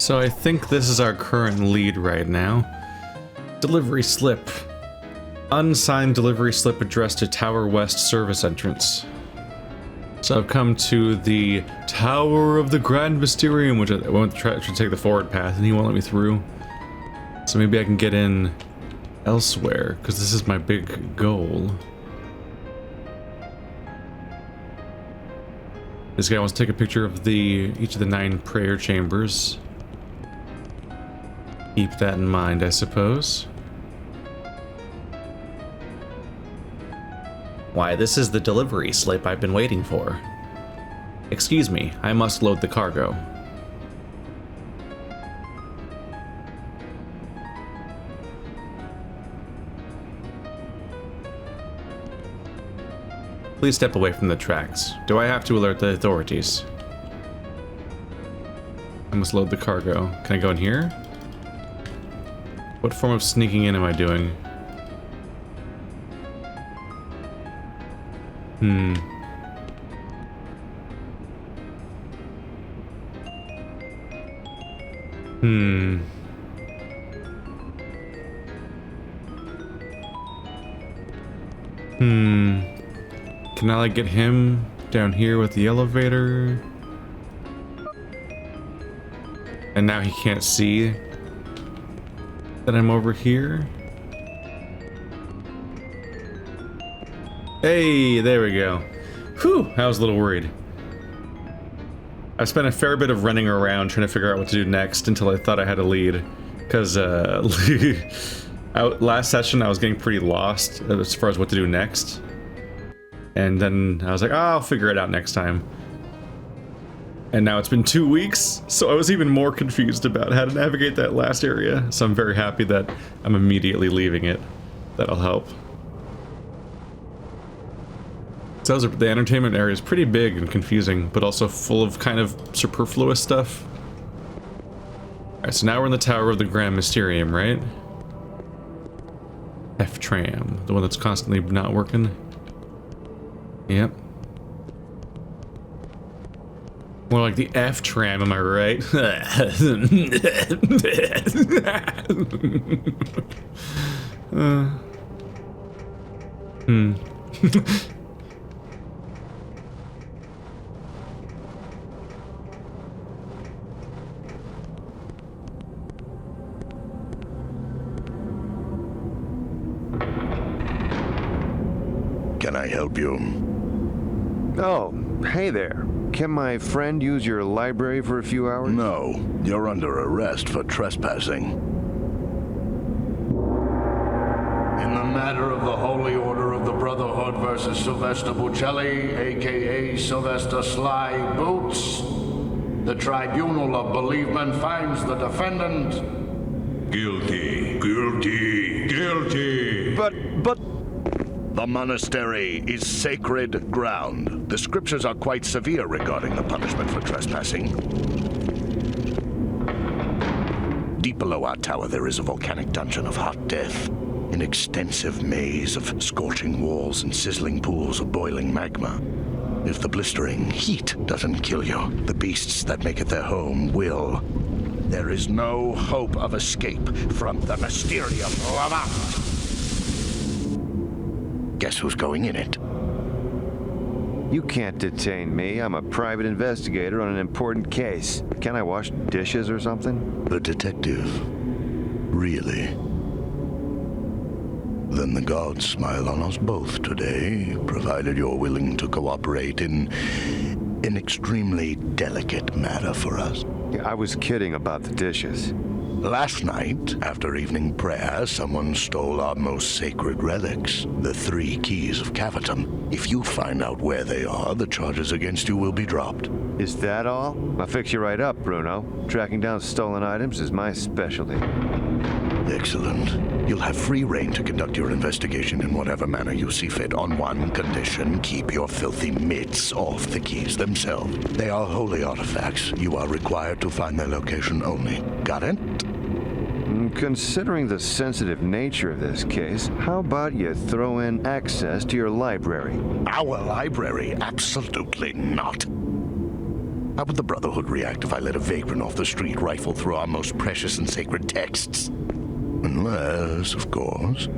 So I think this is our current lead right now. Delivery slip. Unsigned delivery slip addressed to Tower West service entrance. So I've come to the Tower of the Grand Mysterium, which I won't try to take the forward path, and he won't let me through. So maybe I can get in elsewhere, because this is my big goal. This guy wants to take a picture of each of the 9 prayer chambers. Keep that in mind, I suppose. Why, this is the delivery slip I've been waiting for. Excuse me, I must load the cargo. Please step away from the tracks. Do I have to alert the authorities? I must load the cargo. Can I go in here? What form of sneaking in am I doing? Hmm. Can I like get him down here with the elevator? And now he can't see that I'm over here? Hey, there we go. Whew, I was a little worried. I've spent a fair bit of running around trying to figure out what to do next until I thought I had a lead. Because, last session I was getting pretty lost as far as what to do next. And then I was like, oh, I'll figure it out next time. And now it's been 2 weeks, so I was even more confused about how to navigate that last area. So I'm very happy that I'm immediately leaving it. That'll help. So the entertainment area is pretty big and confusing, but also full of kind of superfluous stuff. Alright, so now we're in the Tower of the Grand Mysterium, right? F-tram, the one that's constantly not working. Yep. More like the F-tram, am I right? Can I help you? Oh, hey there. Can my friend use your library for a few hours? No, you're under arrest for trespassing. In the matter of the Holy Order of the Brotherhood versus Sylvester Bucelli, aka Sylvester Sly Boots, the Tribunal of Bereavement finds the defendant guilty. Guilty. Guilty. But... The monastery is sacred ground. The scriptures are quite severe regarding the punishment for trespassing. Deep below our tower, there is a volcanic dungeon of hot death. An extensive maze of scorching walls and sizzling pools of boiling magma. If the blistering heat doesn't kill you, the beasts that make it their home will. There is no hope of escape from the Mysterium. Guess who's going in it? You can't detain me. I'm a private investigator on an important case. Can I wash dishes or something? The detective. Really? Then the gods smile on us both today, provided you're willing to cooperate in an extremely delicate matter for us. Yeah, I was kidding about the dishes. Last night, after evening prayer, someone stole our most sacred relics, the 3 keys of Cavatum. If you find out where they are, the charges against you will be dropped. Is that all? I'll fix you right up, Bruno. Tracking down stolen items is my specialty. Excellent. You'll have free rein to conduct your investigation in whatever manner you see fit, on one condition: keep your filthy mitts off the keys themselves. They are holy artifacts. You are required to find their location only. Got it? Considering the sensitive nature of this case, how about you throw in access to your library? Our library? Absolutely not. How would the Brotherhood react if I let a vagrant off the street rifle through our most precious and sacred texts? Unless, of course,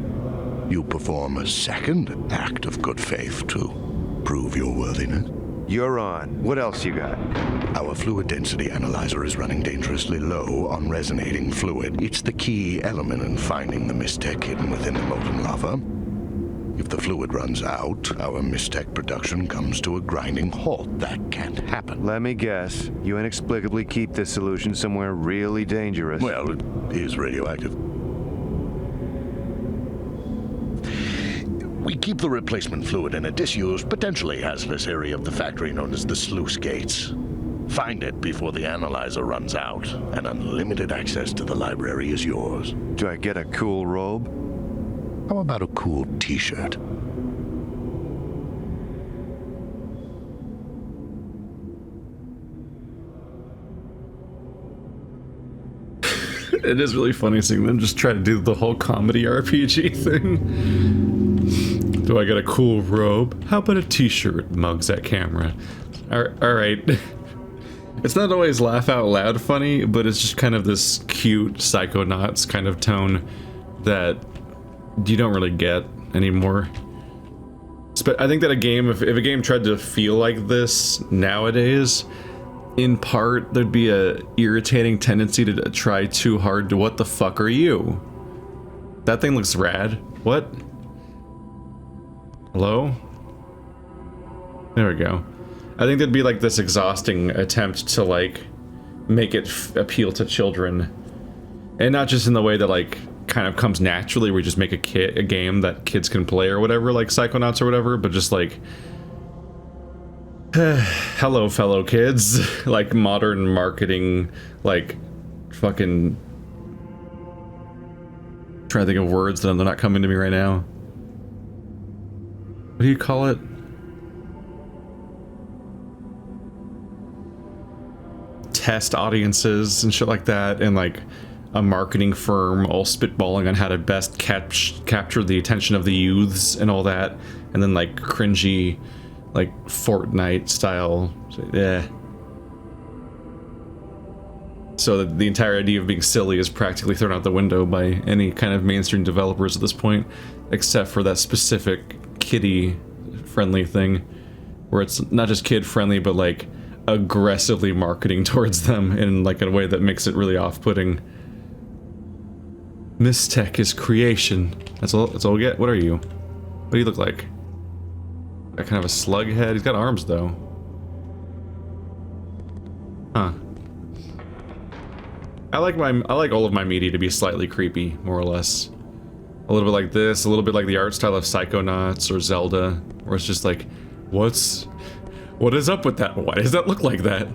you perform a second act of good faith to prove your worthiness. You're on. What else you got? Our fluid density analyzer is running dangerously low on resonating fluid. It's the key element in finding the Mystech hidden within the molten lava. If the fluid runs out, our Mystech production comes to a grinding halt. That can't happen. Let me guess. You inexplicably keep this solution somewhere really dangerous. Well, it is radioactive. We keep the replacement fluid in a disused, potentially hazardous area of the factory known as the sluice gates. Find it before the analyzer runs out, and unlimited access to the library is yours. Do I get a cool robe? How about a cool t-shirt? It is really funny seeing them just try to do the whole comedy RPG thing. Do I get a cool robe? How about a t-shirt? Mugs at camera. Alright. It's not always laugh out loud funny, but it's just kind of this cute Psychonauts kind of tone that you don't really get anymore. But I think that a game, if a game tried to feel like this nowadays, in part, there'd be a irritating tendency to try too hard to what the fuck are you? That thing looks rad. What? Hello? There we go. I think there'd be like this exhausting attempt to like make it appeal to children. And not just in the way that like kind of comes naturally where you just make a game that kids can play or whatever, like Psychonauts or whatever, but just like hello fellow kids. Like modern marketing, like fucking trying to think of words that they're not coming to me right now. What do you call it? Test audiences and shit like that, and like a marketing firm all spitballing on how to best capture the attention of the youths and all that, and then like cringy like Fortnite style, yeah. So the entire idea of being silly is practically thrown out the window by any kind of mainstream developers at this point, except for that specific kiddie friendly thing, where it's not just kid friendly, but like aggressively marketing towards them in like a way that makes it really off-putting. Mystech is creation. That's all we get. What are you? What do you look like? Got kind of a slug head. He's got arms though. Huh. I like all of my media to be slightly creepy, more or less. A little bit like this, a little bit like the art style of Psychonauts or Zelda, where it's just like, what is up with that? Why does that look like that?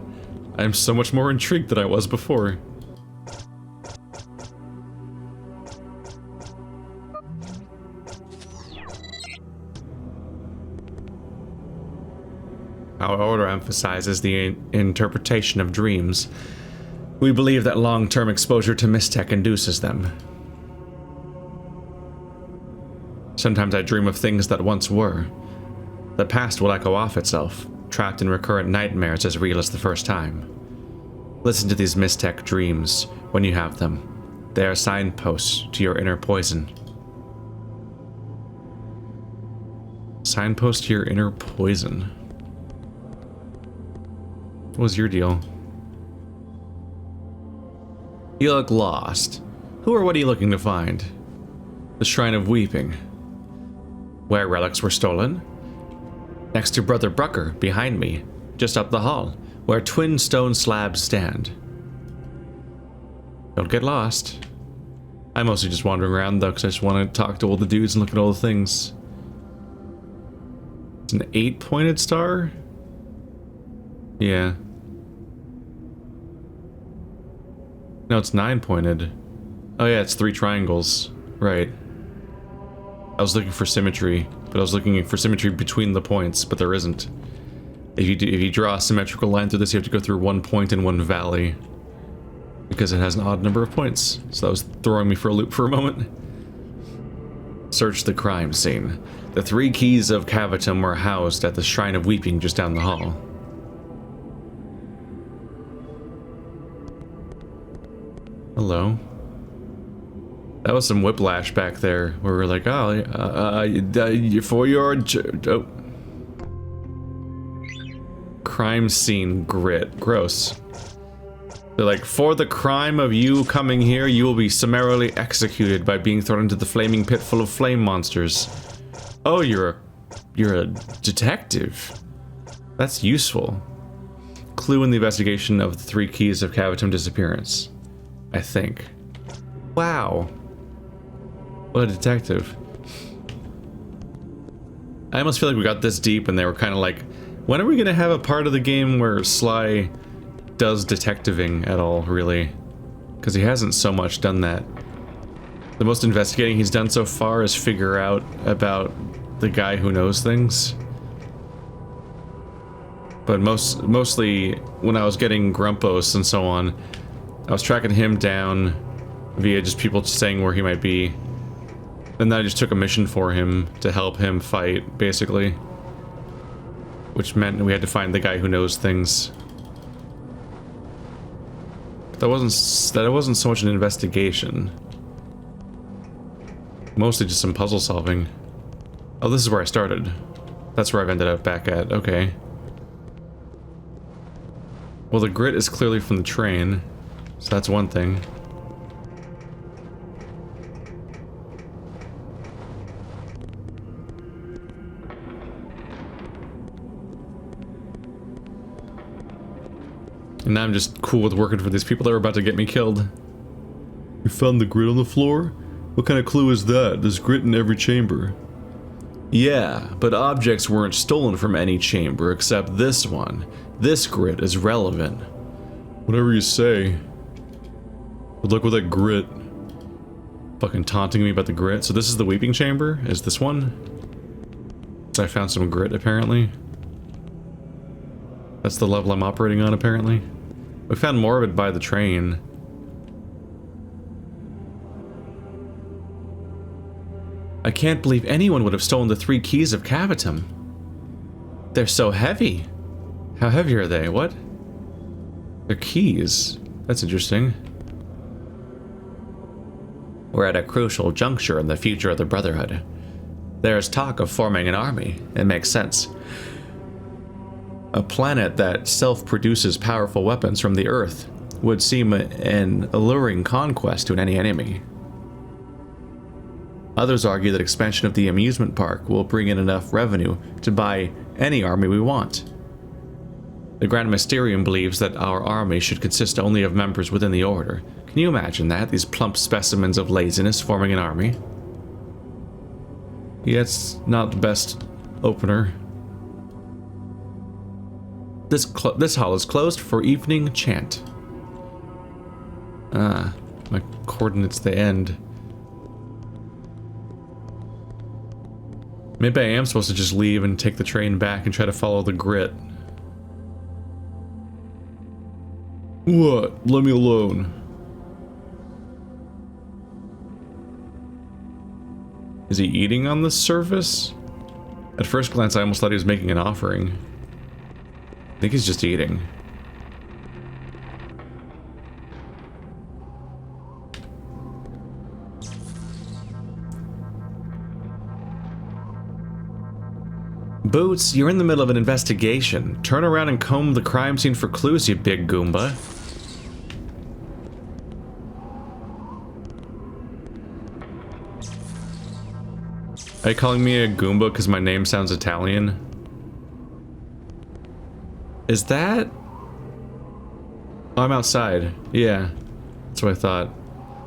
I'm so much more intrigued than I was before. Our order emphasizes the interpretation of dreams. We believe that long-term exposure to Mystech induces them. Sometimes I dream of things that once were. The past will echo off itself, trapped in recurrent nightmares as real as the first time. Listen to these Mystech dreams when you have them. They are signposts to your inner poison. Signpost to your inner poison. What was your deal? You look lost. Who or what are you looking to find? The Shrine of Weeping. Where relics were stolen? Next to Brother Brucker, behind me, just up the hall, where twin stone slabs stand. Don't get lost. I'm mostly just wandering around though, because I just want to talk to all the dudes and look at all the things. It's an 8-pointed star? Yeah. No, it's 9-pointed. Oh yeah, it's 3 triangles. Right. I was looking for symmetry, but I was looking for symmetry between the points, but there isn't. If you draw a symmetrical line through this, you have to go through 1 point and 1 valley, because it has an odd number of points. So that was throwing me for a loop for a moment. Search the crime scene. The 3 keys of Cavitum were housed at the Shrine of Weeping just down the hall. Hello. That was some whiplash back there, where we're like, oh, for your... Oh. Crime scene grit. Gross. They're like, for the crime of you coming here, you will be summarily executed by being thrown into the flaming pit full of flame monsters. Oh, you're a detective. That's useful. Clue in the investigation of the 3 keys of Cavitum disappearance. I think. Wow. What a detective. I almost feel like we got this deep and they were kind of like, when are we going to have a part of the game where Sly does detectiving at all, really? Because he hasn't so much done that. The most investigating he's done so far is figure out about the guy who knows things. But mostly when I was getting Grumpos and so on, I was tracking him down via just people saying where he might be. And then I just took a mission for him to help him fight, basically. Which meant we had to find the guy who knows things. That wasn't so much an investigation. Mostly just some puzzle solving. Oh, this is where I started. That's where I've ended up back at. Okay. Well, the grit is clearly from the train, so that's one thing. And now I'm just cool with working for these people that are about to get me killed. You found the grit on the floor? What kind of clue is that? There's grit in every chamber. Yeah, but objects weren't stolen from any chamber except this one. This grit is relevant. Whatever you say. Good luck with that grit. Fucking taunting me about the grit. So this is the weeping chamber? Is this one? So I found some grit, apparently. That's the level I'm operating on, apparently. We found more of it by the train. I can't believe anyone would have stolen the 3 keys of Cavitum. They're so heavy. How heavy are they? What? They're keys. That's interesting. We're at a crucial juncture in the future of the Brotherhood. There's talk of forming an army. It makes sense. A planet that self-produces powerful weapons from the Earth would seem an alluring conquest to any enemy. Others argue that expansion of the amusement park will bring in enough revenue to buy any army we want. The Grand Mysterium believes that our army should consist only of members within the Order. Can you imagine that? These plump specimens of laziness forming an army? Yeah, it's not the best opener. This hall is closed for evening chant. Ah, my coordinates the end. Maybe I am supposed to just leave and take the train back and try to follow the grit. What? Let me alone. Is he eating on the surface? At first glance, I almost thought he was making an offering. I think he's just eating. Boots, you're in the middle of an investigation. Turn around and comb the crime scene for clues, you big Goomba. Are you calling me a Goomba because my name sounds Italian? Is that... Oh, I'm outside. Yeah. That's what I thought.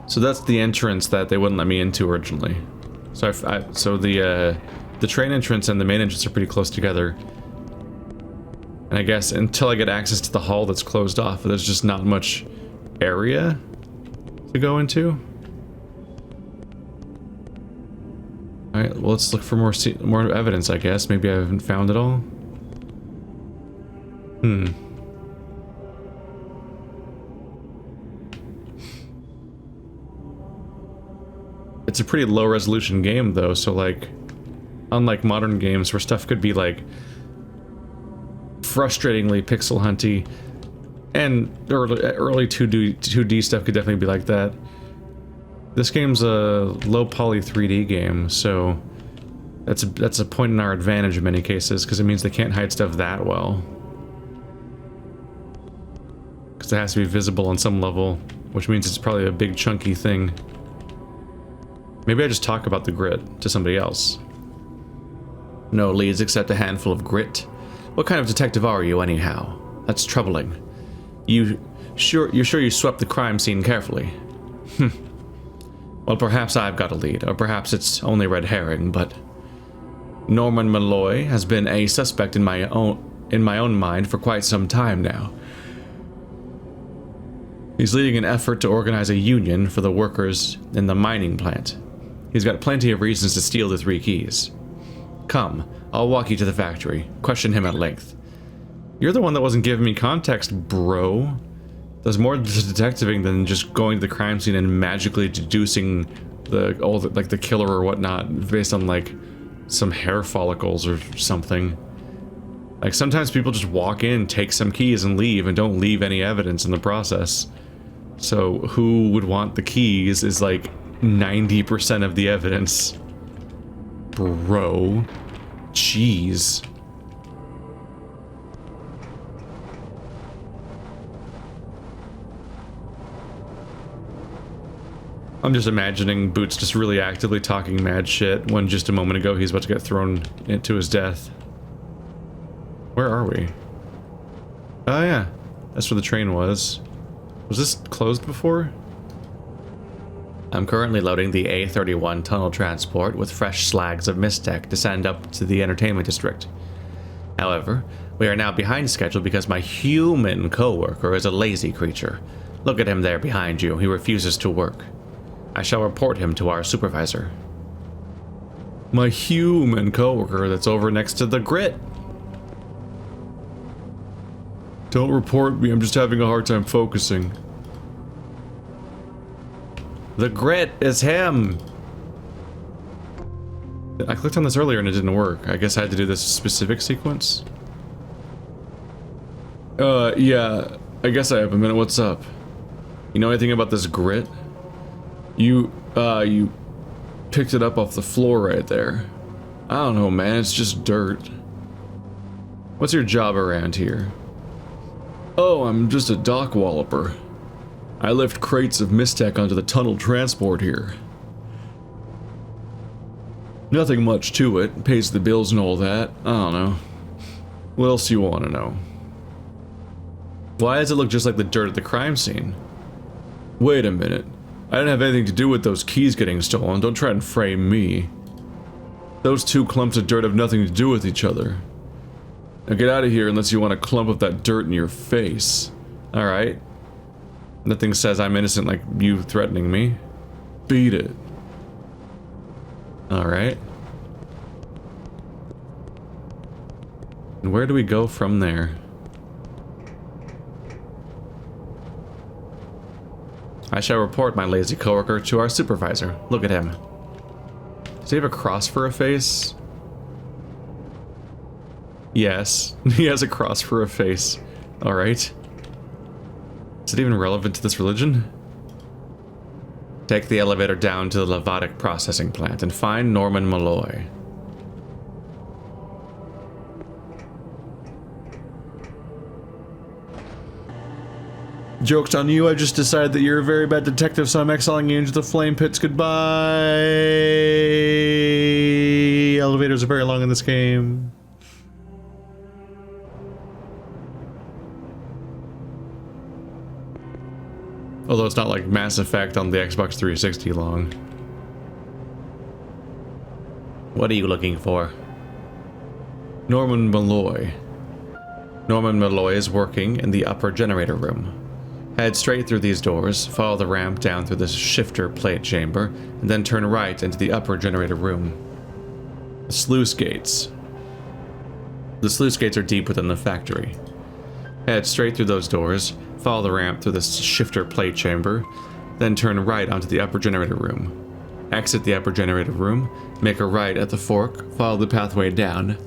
So that's the entrance that they wouldn't let me into originally. So so the train entrance and the main entrance are pretty close together. And I guess until I get access to the hall that's closed off, there's just not much area to go into. Alright, well, let's look for more evidence, I guess. Maybe I haven't found it all. It's a pretty low resolution game though, so like, unlike modern games where stuff could be like frustratingly pixel hunty, And early 2D stuff could definitely be like that. This game's a low poly 3D game, so that's a point in our advantage in many cases, because it means they can't hide stuff that well. Because it has to be visible on some level, which means it's probably a big chunky thing. Maybe I just talk about the grit to somebody else. No leads except a handful of grit. What kind of detective are you, anyhow? That's troubling. You're sure you swept the crime scene carefully? Well, perhaps I've got a lead, or perhaps it's only red herring, but Norman Malloy has been a suspect in my own mind for quite some time now. He's leading an effort to organize a union for the workers in the mining plant. He's got plenty of reasons to steal the 3 keys. Come, I'll walk you to the factory. Question him at length. You're the one that wasn't giving me context, bro. There's more to detectiving than just going to the crime scene and magically deducing the killer or whatnot based on like some hair follicles or something. Like sometimes people just walk in, take some keys and leave and don't leave any evidence in the process. So who would want the keys is like 90% of the evidence. Bro. Jeez. I'm just imagining Boots just really actively talking mad shit when just a moment ago he's about to get thrown into his death. Where are we? Oh yeah, that's where the train was. Was this closed before? I'm currently loading the A31 tunnel transport with fresh slags of Mistech to send up to the entertainment district. However, we are now behind schedule because my human co-worker is a lazy creature. Look at him there behind you, he refuses to work. I shall report him to our supervisor. My human coworker that's over next to the grit. Don't report me, I'm just having a hard time focusing. The grit is him! I clicked on this earlier and it didn't work. I guess I had to do this specific sequence? Yeah, I guess I have a minute. What's up? You know anything about this grit? You picked it up off the floor right there. I don't know, man, it's just dirt. What's your job around here? Oh, I'm just a dock walloper. I lift crates of Mistech onto the tunnel transport here. Nothing much to it, pays the bills and all that, I don't know. What else do you want to know? Why does it look just like the dirt at the crime scene? Wait a minute. I didn't have anything to do with those keys getting stolen. Don't try and frame me. Those 2 clumps of dirt have nothing to do with each other. Now get out of here unless you want to clump up that dirt in your face. Alright. Nothing says I'm innocent like you threatening me. Beat it. Alright. And where do we go from there? I shall report my lazy coworker to our supervisor. Look at him. Does he have a cross for a face? Yes, he has a cross for a face. Alright. Is it even relevant to this religion? Take the elevator down to the Levotic processing plant and find Norman Malloy. Joke's on you, I just decided that you're a very bad detective, so I'm exiling you into the flame pits. Goodbye! Elevators are very long in this game. Although it's not like Mass Effect on the Xbox 360 long. What are you looking for? Norman Malloy. Norman Malloy is working in the upper generator room. Head straight through these doors, follow the ramp down through this shifter plate chamber, and then turn right into the upper generator room. The sluice gates. The sluice gates are deep within the factory. Head straight through those doors, follow the ramp through this shifter plate chamber, then turn right onto the upper generator room. Exit the upper generator room, make a right at the fork, follow the pathway down.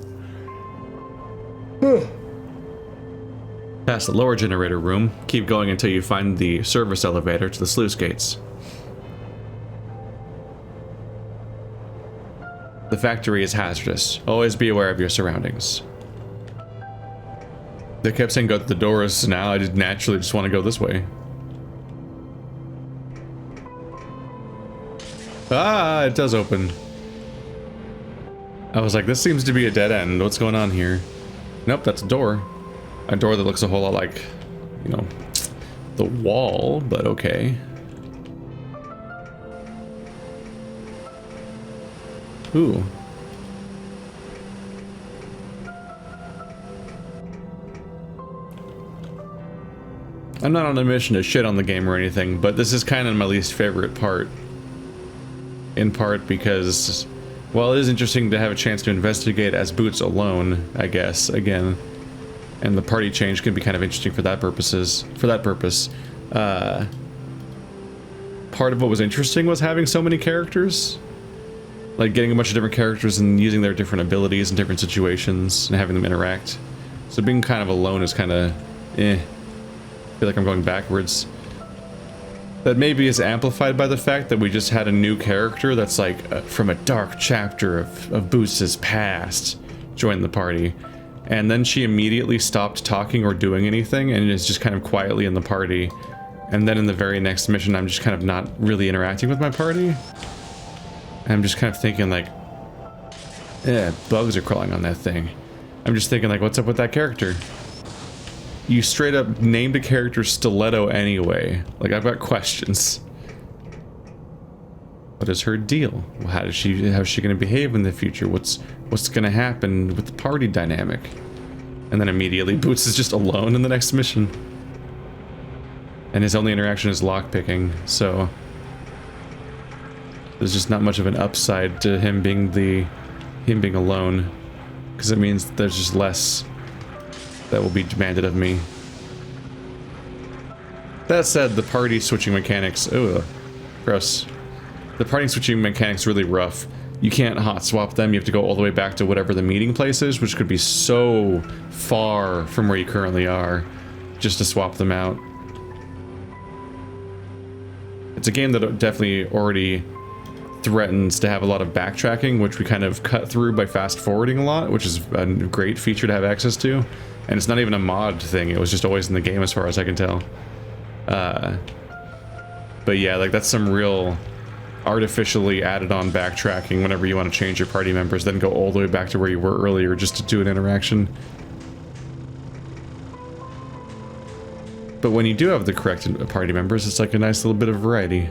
Past the lower generator room, keep going until you find the service elevator to the sluice gates. The factory is hazardous. Always be aware of your surroundings. They kept saying go to the doors, now I just naturally just want to go this way. Ah, it does open. I was like, this seems to be a dead end. What's going on here? Nope, that's a door. A door that looks a whole lot like, you know, the wall, but okay. Ooh. I'm not on a mission to shit on the game or anything, but this is kind of my least favorite part. In part because, well, it is interesting to have a chance to investigate as Boots alone, I guess, again. And the party change can be kind of interesting for that purpose. Part of what was interesting was having so many characters. Like getting a bunch of different characters and using their different abilities in different situations and having them interact. So being kind of alone is kind of, I feel like I'm going backwards. That maybe is amplified by the fact that we just had a new character that's like from a dark chapter of Boots' past join the party. And then she immediately stopped talking or doing anything and is just kind of quietly in the party. And then in the very next mission, I'm just kind of not really interacting with my party. And I'm just kind of thinking like, bugs are crawling on that thing. I'm just thinking like, what's up with that character? You straight up named a character Stiletto anyway. Like, I've got questions. What is her deal? How's she going to behave in the future? What's going to happen with the party dynamic? And then immediately Boots is just alone in the next mission. And his only interaction is lockpicking, so there's just not much of an upside to him being alone, because it means that there's just less that will be demanded of me. That said, the party switching mechanics, ugh, gross. The party switching mechanics really rough. You can't hot swap them. You have to go all the way back to whatever the meeting place is, which could be so far from where you currently are, just to swap them out. It's a game that definitely already threatens to have a lot of backtracking, which we kind of cut through by fast forwarding a lot, which is a great feature to have access to. And it's not even a mod thing, it was just always in the game as far as I can tell. But yeah, like that's some real artificially added on backtracking whenever you want to change your party members, then go all the way back to where you were earlier just to do an interaction. But when you do have the correct party members, it's like a nice little bit of variety.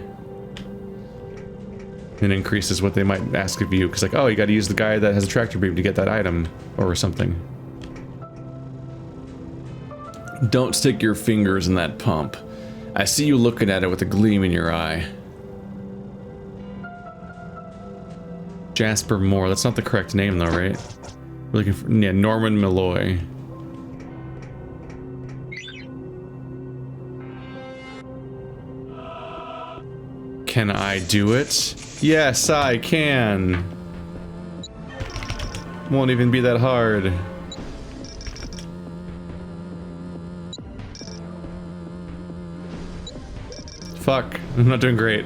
It increases what they might ask of you, because like, oh, you got to use the guy that has a tractor beam to get that item, or something. Don't stick your fingers in that pump. I see you looking at it with a gleam in your eye. Jasper Moore, that's not the correct name though, right? We're looking for, yeah, Norman Malloy. Can I do it? Yes, I can. Won't even be that hard. Fuck, I'm not doing great.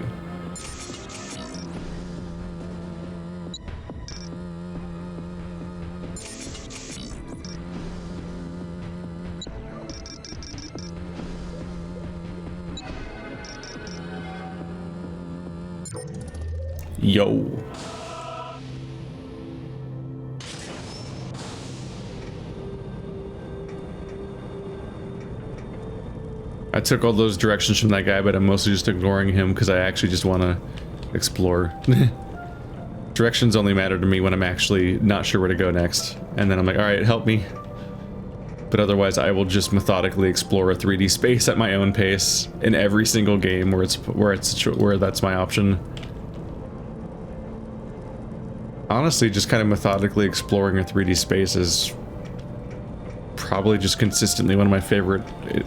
Yo. I took all those directions from that guy, but I'm mostly just ignoring him because I actually just want to explore. Directions only matter to me when I'm actually not sure where to go next. And then I'm like, alright, help me. But otherwise, I will just methodically explore a 3D space at my own pace in every single game where that's my option. Honestly, just kind of methodically exploring a 3D space is probably just consistently one of my favorite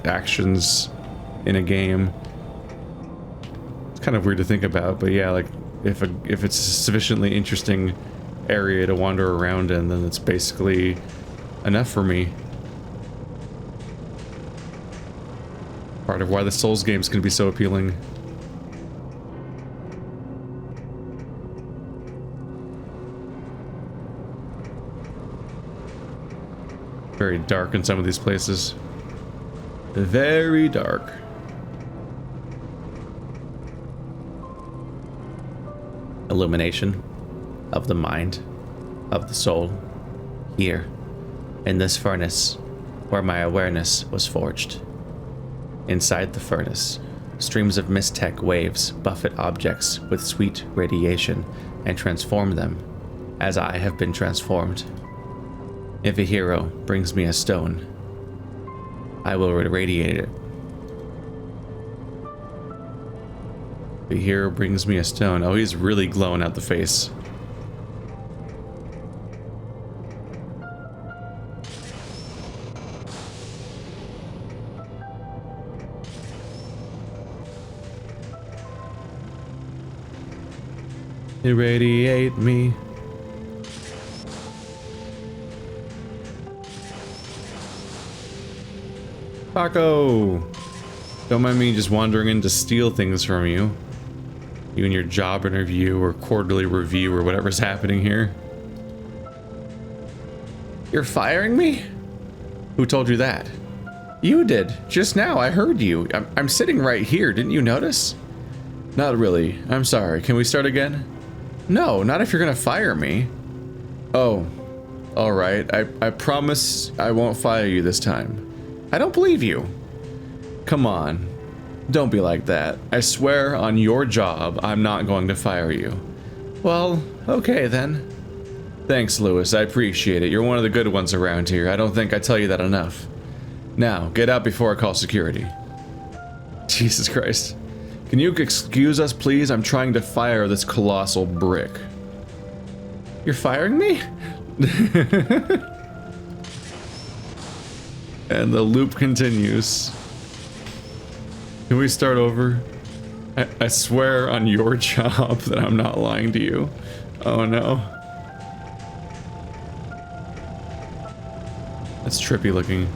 actions in a game. It's kind of weird to think about, but yeah, like if it's a sufficiently interesting area to wander around in, then it's basically enough for me. Part of why the Souls games can be so appealing. Very dark in some of these places. Very dark. Illumination of the mind, of the soul, here, in this furnace, where my awareness was forged. Inside the furnace, streams of Mystech waves buffet objects with sweet radiation and transform them, as I have been transformed. If a hero brings me a stone, I will irradiate it. The hero brings me a stone. Oh, he's really glowing out the face. Irradiate me. Paco! Don't mind me just wandering in to steal things from you. You and your job interview or quarterly review or whatever's happening here. You're firing me? Who told you that? You did. Just now, I heard you. I'm sitting right here. Didn't you notice? Not really. I'm sorry. Can we start again? No, not if you're gonna fire me. Oh. Alright. I promise I won't fire you this time. I don't believe you. Come on. Don't be like that. I swear on your job, I'm not going to fire you. Well, okay then. Thanks, Lewis. I appreciate it. You're one of the good ones around here. I don't think I tell you that enough. Now, get out before I call security. Jesus Christ. Can you excuse us, please? I'm trying to fire this colossal brick. You're firing me? And the loop continues. Can we start over? I swear on your job that I'm not lying to you. Oh no. That's trippy looking.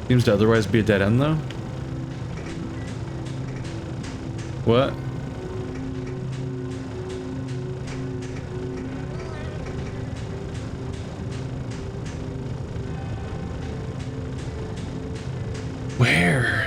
Seems to otherwise be a dead end though. What? Where?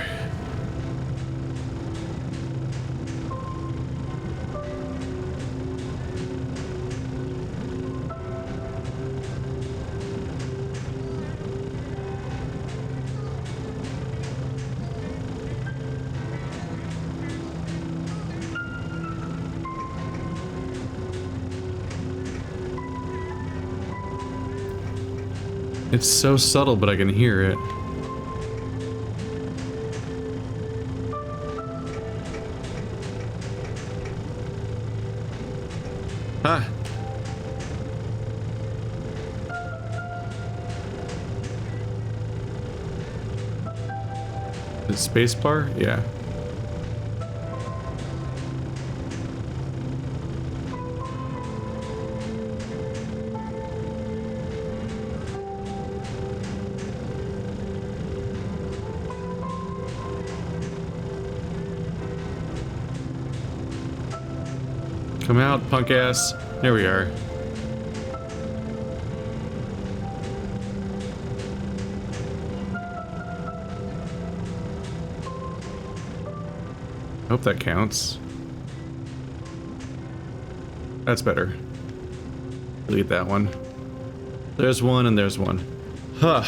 It's so subtle, but I can hear it. Ah. The space bar? Yeah. Come out, punk ass. There we are. Hope that counts. That's better. Delete that one. There's one and there's one. Huh.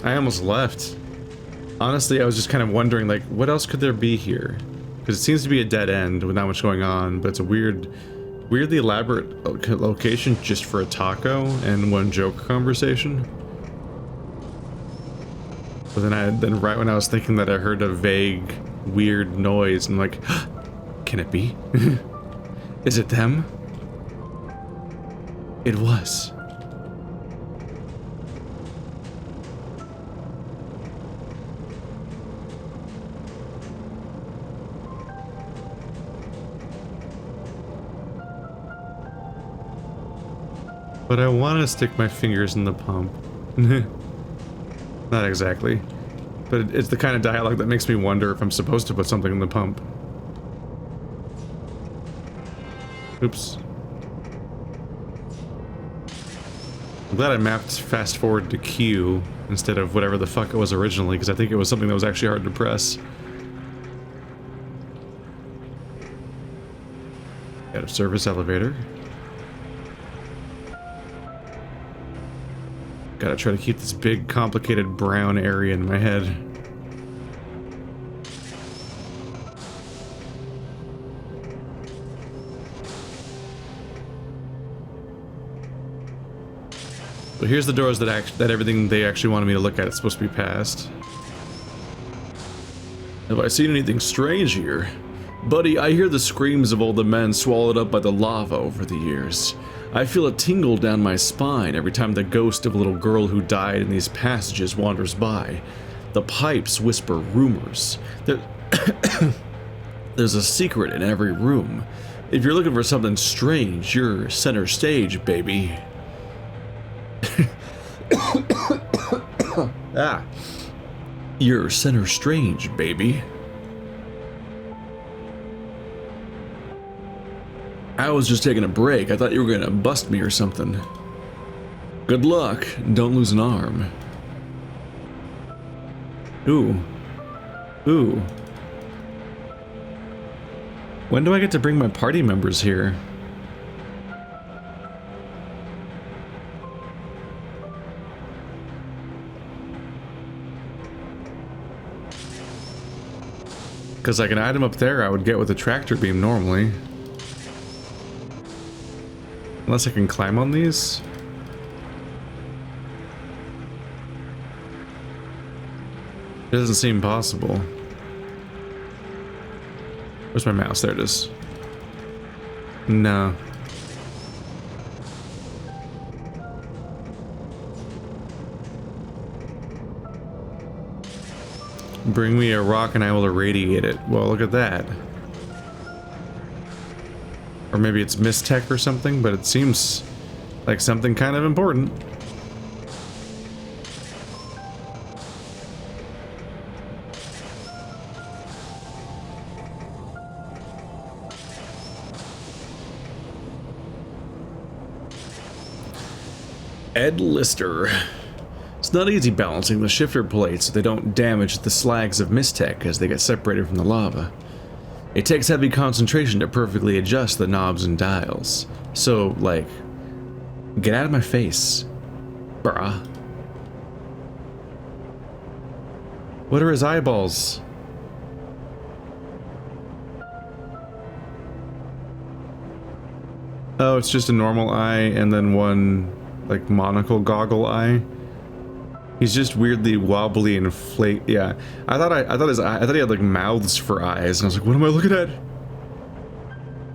I almost left. Honestly, I was just kind of wondering, like, what else could there be here? Because it seems to be a dead end with not much going on, but it's a weirdly elaborate location just for a taco and one joke conversation. But then right when I was thinking that, I heard a vague, weird noise, and I'm like, can it be? Is it them? It was. But I want to stick my fingers in the pump. Not exactly. But it's the kind of dialogue that makes me wonder if I'm supposed to put something in the pump. Oops. I'm glad I mapped fast forward to Q instead of whatever the fuck it was originally, because I think it was something that was actually hard to press. Got a service elevator. Gotta try to keep this big, complicated brown area in my head. So here's the doors that everything they actually wanted me to look at is supposed to be past. Have I seen anything strange here? Buddy, I hear the screams of all the men swallowed up by the lava over the years. I feel a tingle down my spine every time the ghost of a little girl who died in these passages wanders by. The pipes whisper rumors. There's a secret in every room. If you're looking for something strange, you're center stage, baby. Ah. You're center stage, baby. I was just taking a break. I thought you were gonna bust me or something. Good luck. Don't lose an arm. Ooh. Ooh. When do I get to bring my party members here? Because like an item up there I would get with a tractor beam normally. Unless I can climb on these? It doesn't seem possible. Where's my mouse? There it is. No. Bring me a rock and I will irradiate it. Well, look at that. Or maybe it's Mistech or something, but it seems like something kind of important. Ed Lister. It's not easy balancing the shifter plates so they don't damage the slags of Mistech as they get separated from the lava. It takes heavy concentration to perfectly adjust the knobs and dials. So, like, get out of my face, bruh. What are his eyeballs? Oh, it's just a normal eye and then one, like, monocle goggle eye. He's just weirdly wobbly and flake. Yeah, I thought he had like mouths for eyes, and I was like, what am I looking at?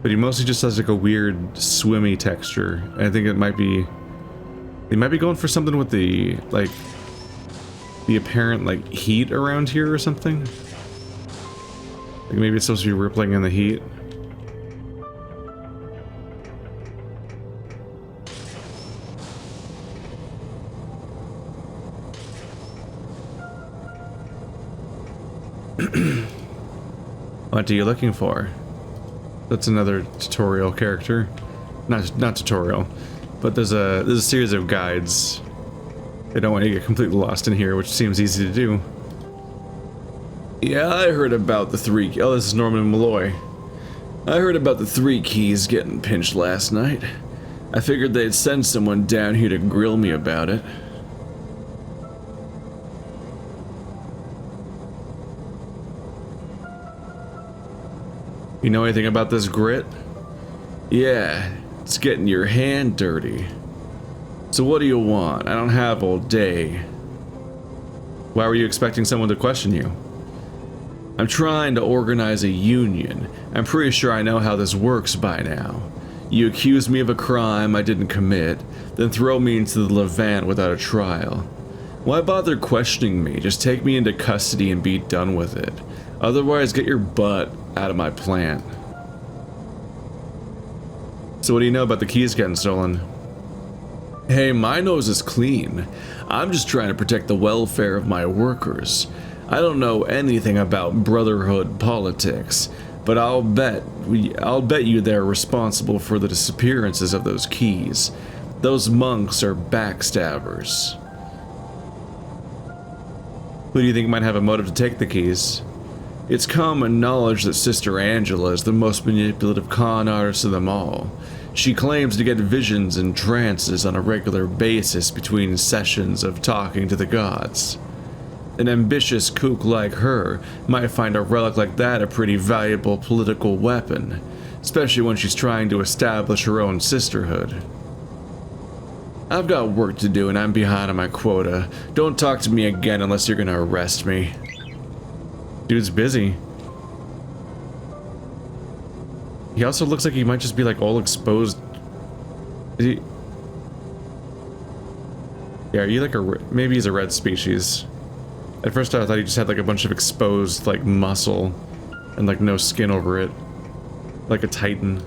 But he mostly just has like a weird swimmy texture. And I think it might be, they might be going for something with the like the apparent like heat around here or something. Like maybe it's supposed to be rippling in the heat. What are you looking for? That's another tutorial character. Not tutorial, but there's a series of guides. They don't want you to get completely lost in here, which seems easy to do. Yeah, I heard about the three. Oh, this is Norman Malloy. I heard about the 3 keys getting pinched last night. I figured they'd send someone down here to grill me about it. You know anything about this grit? Yeah, it's getting your hand dirty. So what do you want? I don't have all day. Why were you expecting someone to question you? I'm trying to organize a union. I'm pretty sure I know how this works by now. You accuse me of a crime I didn't commit, then throw me into the Levant without a trial. Why bother questioning me? Just take me into custody and be done with it. Otherwise, get your butt out of my plant. So what do you know about the keys getting stolen? Hey, my nose is clean. I'm just trying to protect the welfare of my workers. I don't know anything about Brotherhood politics, but I'll bet you they're responsible for the disappearances of those keys. Those monks are backstabbers. Who do you think might have a motive to take the keys? It's common knowledge that Sister Angela is the most manipulative con artist of them all. She claims to get visions and trances on a regular basis between sessions of talking to the gods. An ambitious kook like her might find a relic like that a pretty valuable political weapon, especially when she's trying to establish her own sisterhood. I've got work to do and I'm behind on my quota. Don't talk to me again unless you're gonna arrest me. Dude's busy. He also looks like he might just be like all exposed. Is he? Yeah, are you like a... maybe he's a red species. At first I thought he just had like a bunch of exposed like muscle and like no skin over it. Like a titan.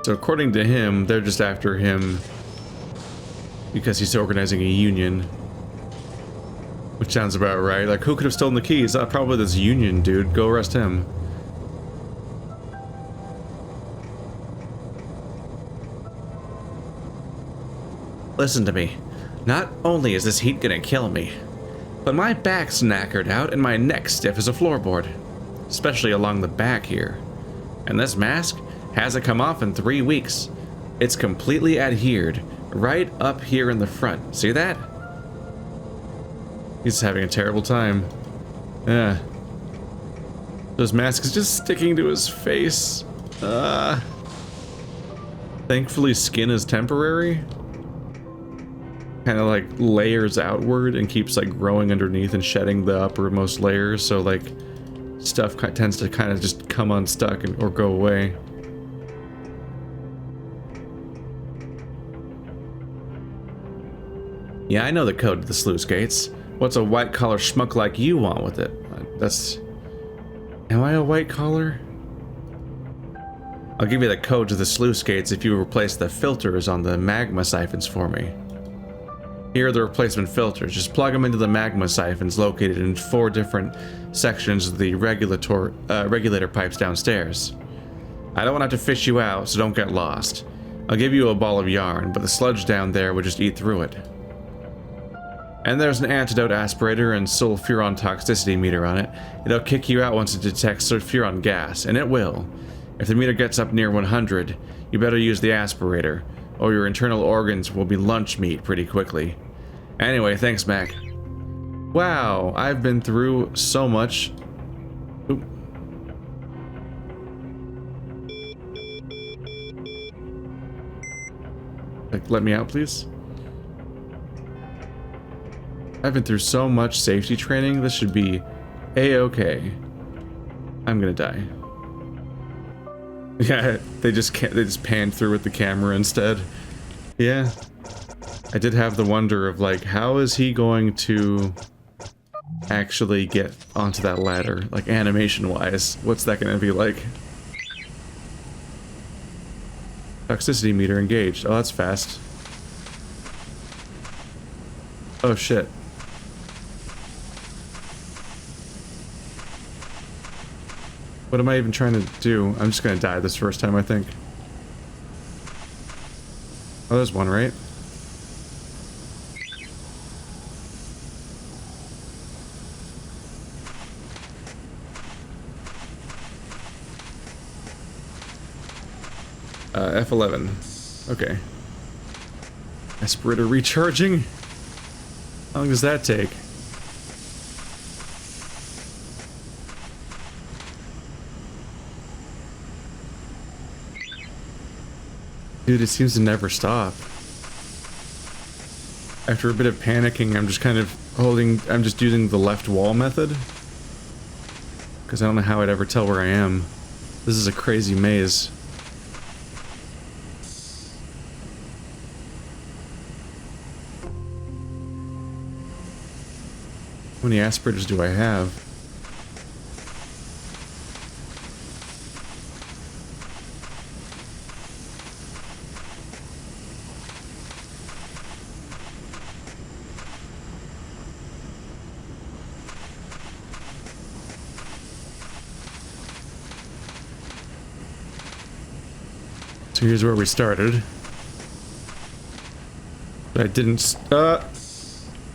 So according to him, they're just after him because he's organizing a union. Which sounds about right. Like, who could have stolen the keys? Probably this union dude. Go arrest him. Listen to me. Not only is this heat gonna kill me, but my back's knackered out and my neck's stiff as a floorboard. Especially along the back here. And this mask hasn't come off in 3 weeks. It's completely adhered right up here in the front. See that? He's having a terrible time. Yeah. Those masks is just sticking to his face. Thankfully, skin is temporary. Kind of like layers outward and keeps like growing underneath and shedding the uppermost layers. So like stuff tends to kind of just come unstuck or go away. Yeah, I know the code to the sluice gates. What's a white-collar schmuck like you want with it? That's... Am I a white collar? I'll give you the code to the sluice gates if you replace the filters on the magma siphons for me. Here are the replacement filters. Just plug them into the magma siphons located in 4 different sections of the regulator pipes downstairs. I don't want to have to fish you out, so don't get lost. I'll give you a ball of yarn, but the sludge down there would just eat through it. And there's an antidote aspirator and sulfuron toxicity meter on it. It'll kick you out once it detects sulfuron gas, and it will. If the meter gets up near 100, you better use the aspirator, or your internal organs will be lunch meat pretty quickly. Anyway, thanks, Mac. Wow, I've been through so much. Oop. Like, let me out, please. I've been through so much safety training. This should be a-okay. I'm gonna die. Yeah, they just panned through with the camera instead. Yeah. I did have the wonder of like, how is he going to actually get onto that ladder? Like animation wise, what's that gonna be like? Toxicity meter engaged. Oh, that's fast. Oh shit. What am I even trying to do? I'm just gonna die this first time, I think. Oh, there's one, right? F11. Okay. Aspirator recharging? How long does that take? Dude, it seems to never stop. After a bit of panicking, I'm just kind of I'm just using the left wall method. Because I don't know how I'd ever tell where I am. This is a crazy maze. How many aspirators do I have? So here's where we started. I didn't,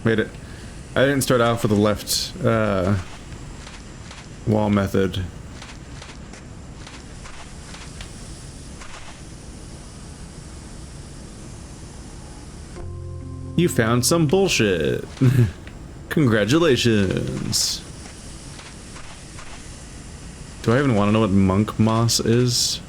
made it. I didn't start off with the left, wall method. You found some bullshit. Congratulations. Do I even want to know what monk moss is?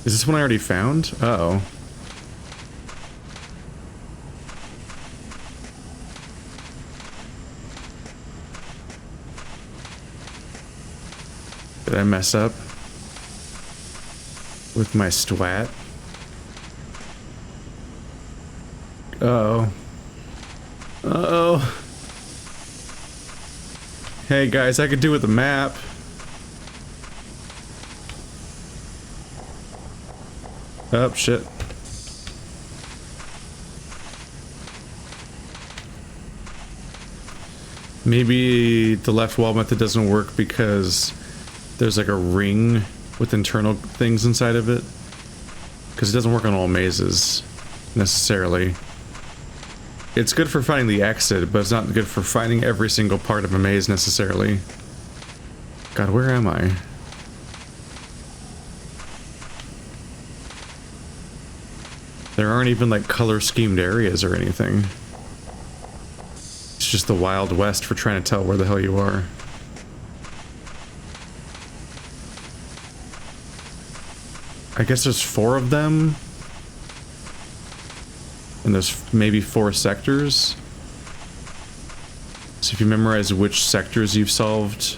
Is this one I already found? Uh-oh. Did I mess up with my stwat? Uh-oh. Uh-oh. Hey guys, I could do with the map. Oh, shit. Maybe the left wall method doesn't work because there's like a ring with internal things inside of it. Because it doesn't work on all mazes, necessarily. It's good for finding the exit, but it's not good for finding every single part of a maze, necessarily. God, where am I? There aren't even like color schemed areas or anything. It's just the Wild West for trying to tell where the hell you are. I guess there's 4 of them. And there's maybe 4 sectors. So if you memorize which sectors you've solved.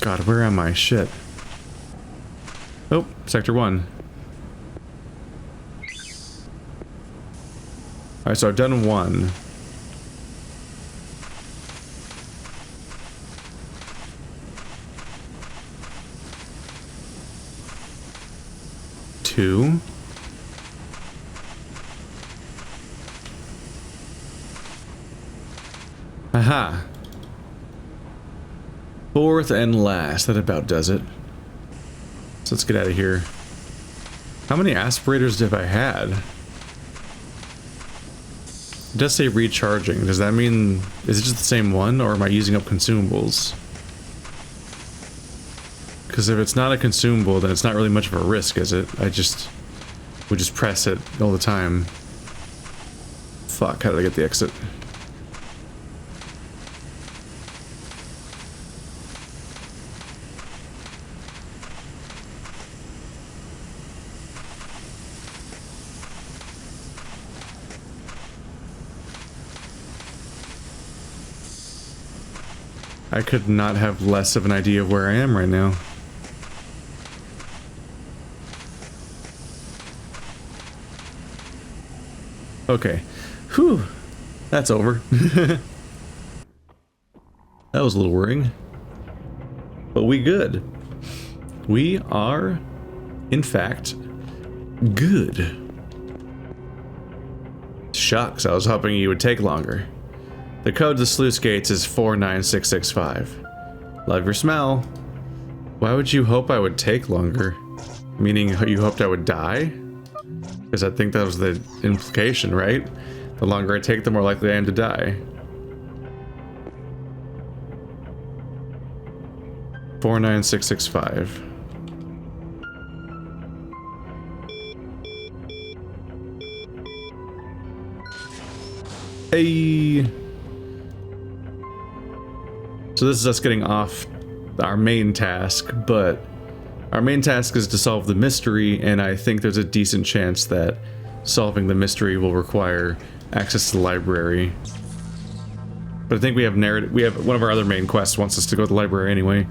God, where am I? Shit. Oh, sector 1. Alright, so I've done 1. Two. Aha. 4th and last. That about does it. So let's get out of here. How many aspirators have I had? It does say recharging. Does that mean... is it just the same one, or am I using up consumables? Because if it's not a consumable, then it's not really much of a risk, is it? would just press it all the time. Fuck, how did I get the exit? I could not have less of an idea of where I am right now. Okay. Whew. That's over. That was a little worrying. But we good. We are, in fact, good. Shucks, I was hoping you would take longer. The code to the sluice gates is 49665. Love your smell. Why would you hope I would take longer? Meaning you hoped I would die? Because I think that was the implication, right? The longer I take, the more likely I am to die. 49665. Hey! So this is us getting off our main task, but our main task is to solve the mystery, and I think there's a decent chance that solving the mystery will require access to the library. But I think we have one of our other main quests wants us to go to the library anyway.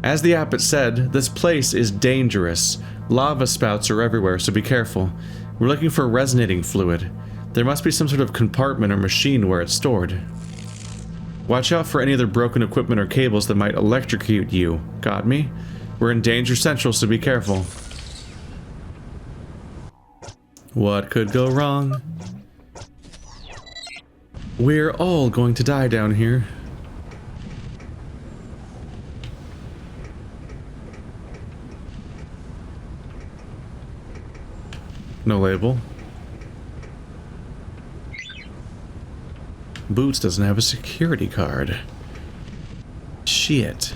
As the abbot said, this place is dangerous. Lava spouts are everywhere, so be careful. We're looking for resonating fluid. There must be some sort of compartment or machine where it's stored. Watch out for any other broken equipment or cables that might electrocute you. Got me? We're in danger central, so be careful. What could go wrong? We're all going to die down here. No label. Boots doesn't have a security card. Shit.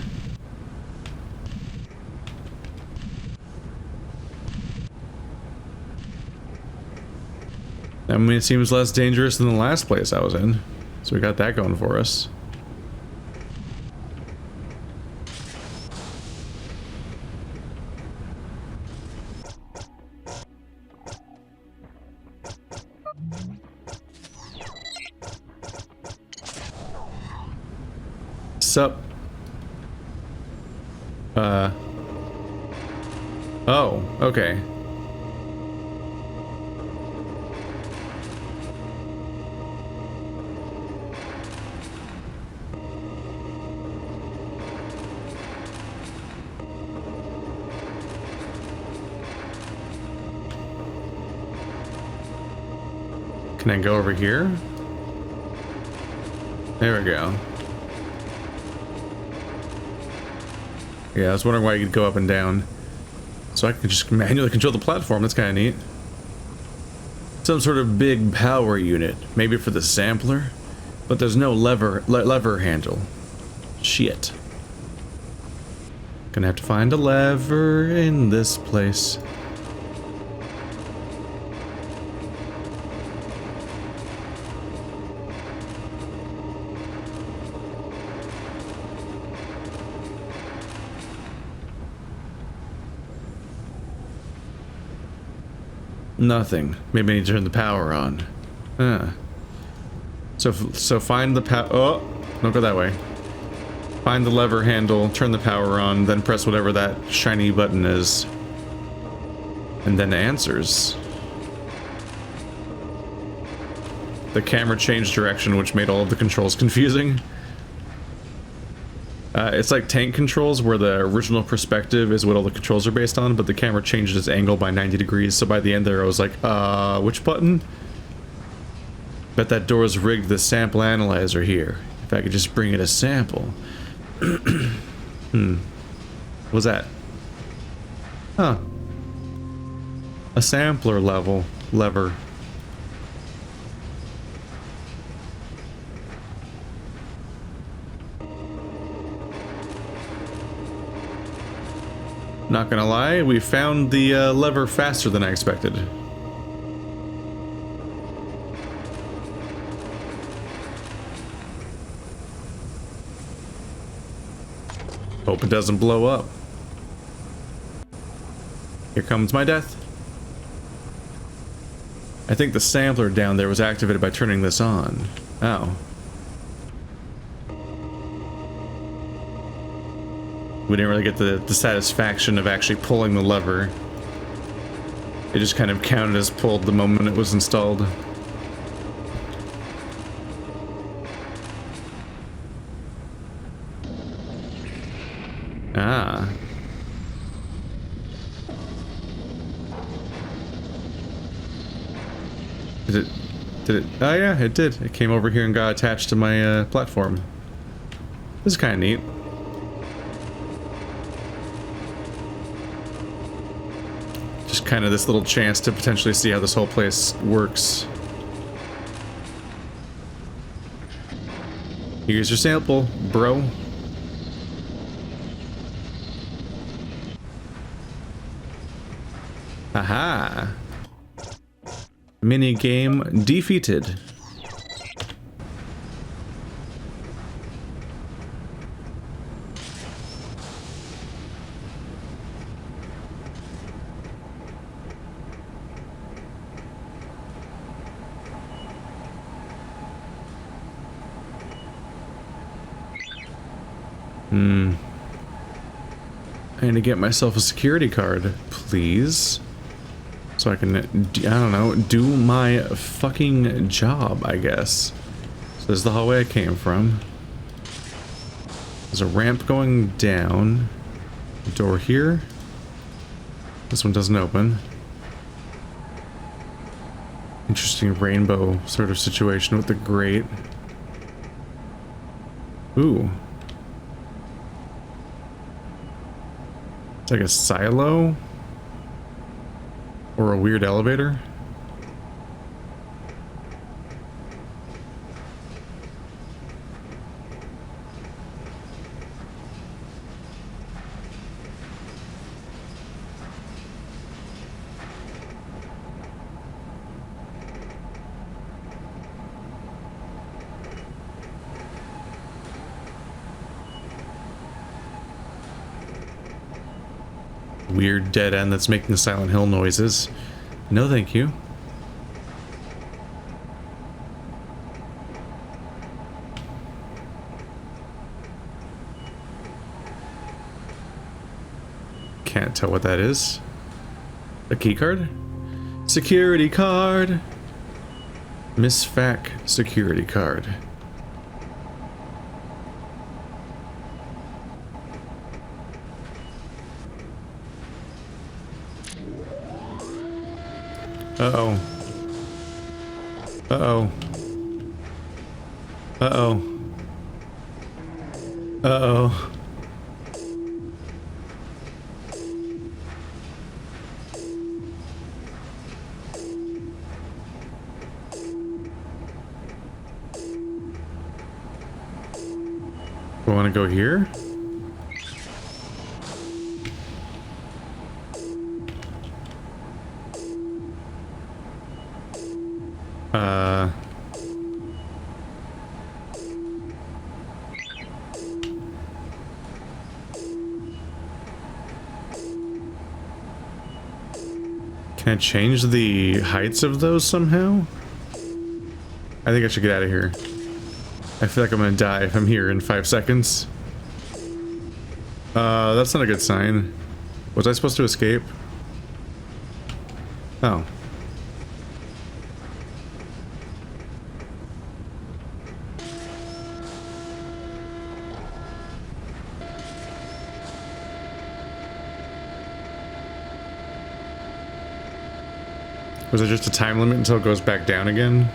I mean, it seems less dangerous than the last place I was in. So we got that going for us. Sup? Oh, okay. Can I go over here? There we go. Yeah, I was wondering why you could go up and down. So I can just manually control the platform. That's kind of neat. Some sort of big power unit. Maybe for the sampler? But there's no lever handle. Shit. Gonna have to find a lever in this place. Nothing. Maybe I need to turn the power on. Huh. So find the power. Oh, don't go that way. Find the lever handle, turn the power on, then press whatever that shiny button is. And then answers. The camera changed direction, which made all of the controls confusing. It's like tank controls, where the original perspective is what all the controls are based on, but the camera changed its angle by 90 degrees, so by the end there I was like, which button? Bet that door's rigged the sample analyzer here. If I could just bring it a sample. What's that? Huh. A sampler lever. Not gonna lie, we found the lever faster than I expected. Hope it doesn't blow up. Here comes my death. I think the sampler down there was activated by turning this on. Oh. We didn't really get the satisfaction of actually pulling the lever. It just kind of counted as pulled the moment it was installed. Ah. Did it? Oh yeah, it did. It came over here and got attached to my platform. This is kind of neat. Kind of this little chance to potentially see how this whole place works. Here's your sample, bro. Aha! Mini game defeated. I need to get myself a security card, please. So I can, I don't know, do my fucking job, I guess. So this is the hallway I came from. There's a ramp going down. A door here. This one doesn't open. Interesting rainbow sort of situation with the grate. Ooh. It's like a silo? Or a weird elevator? Weird dead end that's making the Silent Hill noises. No, thank you. Can't tell what that is. A key card? Security card! Miss Fack security card. Uh-oh. Uh-oh. Uh-oh. Uh-oh. We want to go here? Can I change the heights of those somehow? I think I should get out of here. I feel like I'm gonna die if I'm here in 5 seconds. That's not a good sign. Was I supposed to escape? Oh. Was it just a time limit until it goes back down again?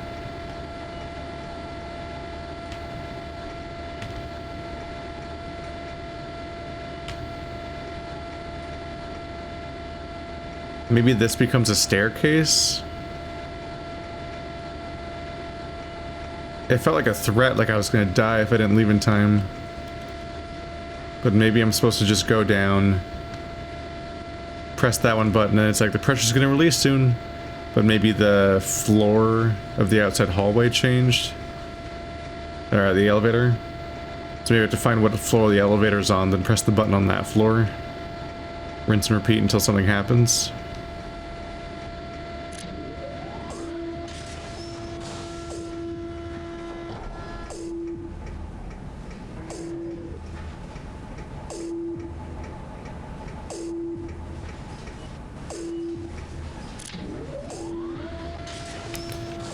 Maybe this becomes a staircase? It felt like a threat, like I was gonna die if I didn't leave in time. But maybe I'm supposed to just go down, press that one button, and it's like the pressure's gonna release soon. But maybe the floor of the outside hallway changed. Or the elevator. So maybe I have to find what floor the elevator's on, then press the button on that floor. Rinse and repeat until something happens.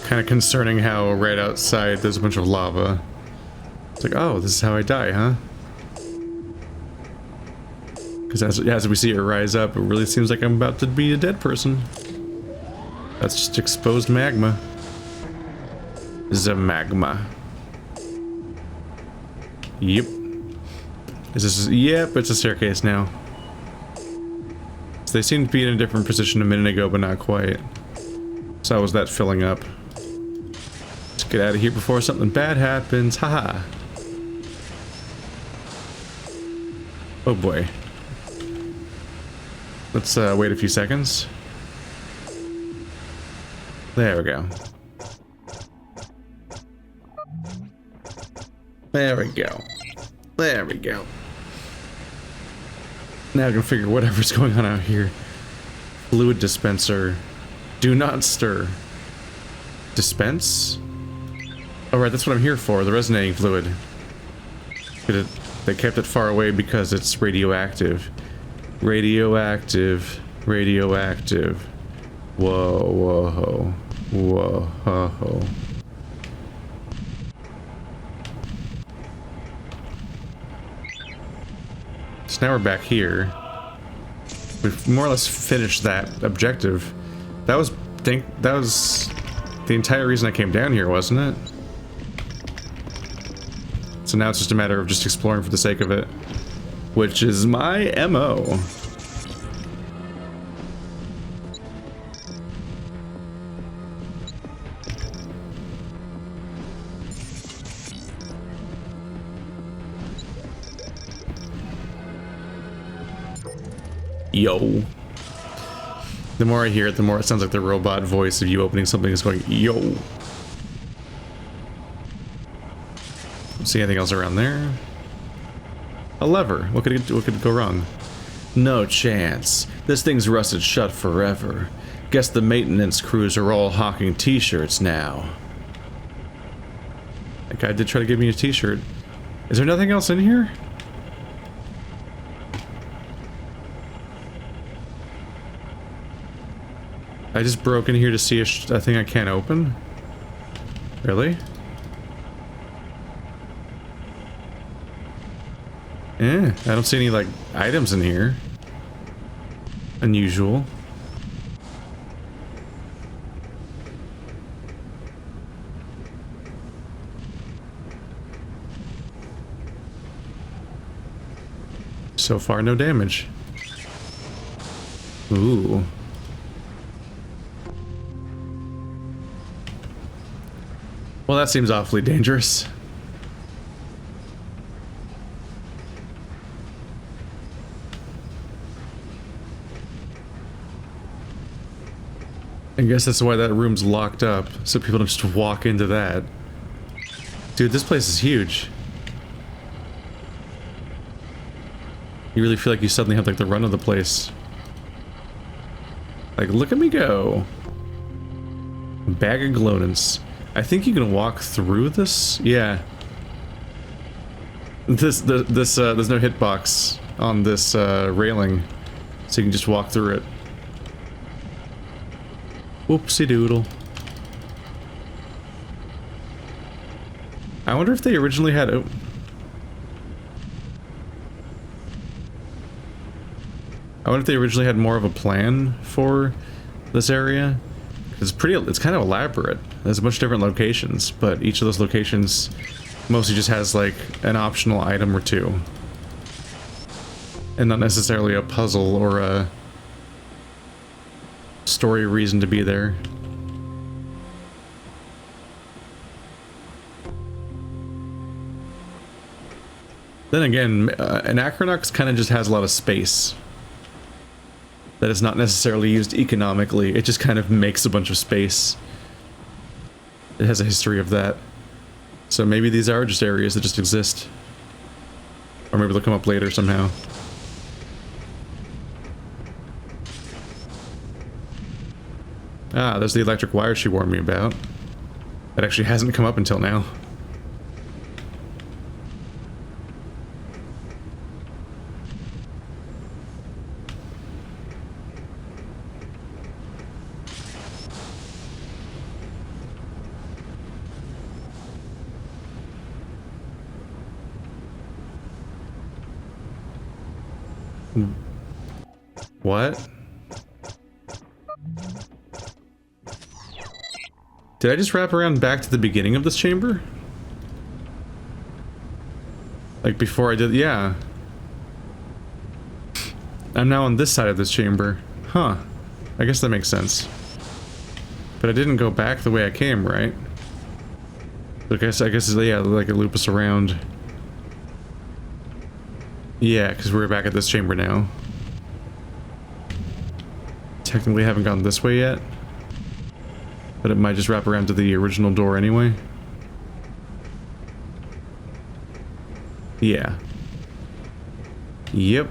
Kind of concerning how right outside there's a bunch of lava. It's like, oh, this is how I die, huh? Because as we see it rise up, it really seems like I'm about to be a dead person. That's just exposed magma. Magma. Yep. Is this? Yep, it's a staircase now. So they seem to be in a different position a minute ago, but not quite. So how was that filling up? Let's get out of here before something bad happens. Haha. Oh boy. Let's wait a few seconds. There we go. There we go. There we go. Now I can figure whatever's going on out here. Fluid dispenser. Do not stir. Dispense? Alright, that's what I'm here for, the resonating fluid. They kept it far away because it's radioactive. Radioactive. Radioactive. Whoa, whoa, whoa, ho, ho. So now we're back here. We've more or less finished that objective. That was the entire reason I came down here, wasn't it? So now it's just a matter of just exploring for the sake of it, which is my MO. Yo. The more I hear it, the more it sounds like the robot voice of you opening something is going, yo. Don't see anything else around there. A lever. What could go wrong? No chance. This thing's rusted shut forever. Guess the maintenance crews are all hawking t-shirts now. That guy did try to give me a t-shirt. Is there nothing else in here? I just broke in here to see a thing I can't open? Really? I don't see any, like, items in here. Unusual. So far, no damage. Ooh. Well, that seems awfully dangerous. I guess that's why that room's locked up, so people don't just walk into that. Dude, this place is huge. You really feel like you suddenly have like the run of the place. Like, look at me go. Bag of glonance. I think you can walk through this? Yeah. There's no hitbox on this railing, so you can just walk through it. Whoopsie doodle. I wonder if they originally had... Oh. I wonder if they originally had more of a plan for this area. It's kind of elaborate. There's a bunch of different locations, but each of those locations mostly just has like an optional item or two. And not necessarily a puzzle or a story reason to be there. Then again, Anachronox kind of just has a lot of space that is not necessarily used economically. It just kind of makes a bunch of space. It has a history of that. So maybe these are just areas that just exist. Or maybe they'll come up later somehow. Ah, there's the electric wire she warned me about. That actually hasn't come up until now. What? Did I just wrap around back to the beginning of this chamber? Like before I did, yeah. I'm now on this side of this chamber. Huh. I guess that makes sense. But I didn't go back the way I came, right? I guess, yeah, like it loop us around. Yeah, because we're back at this chamber now. Technically haven't gone this way yet. But it might just wrap around to the original door anyway. Yeah. Yep.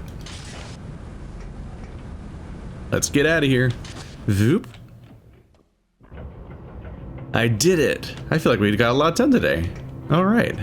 Let's get out of here. Voop. I did it. I feel like we got a lot done today. All right.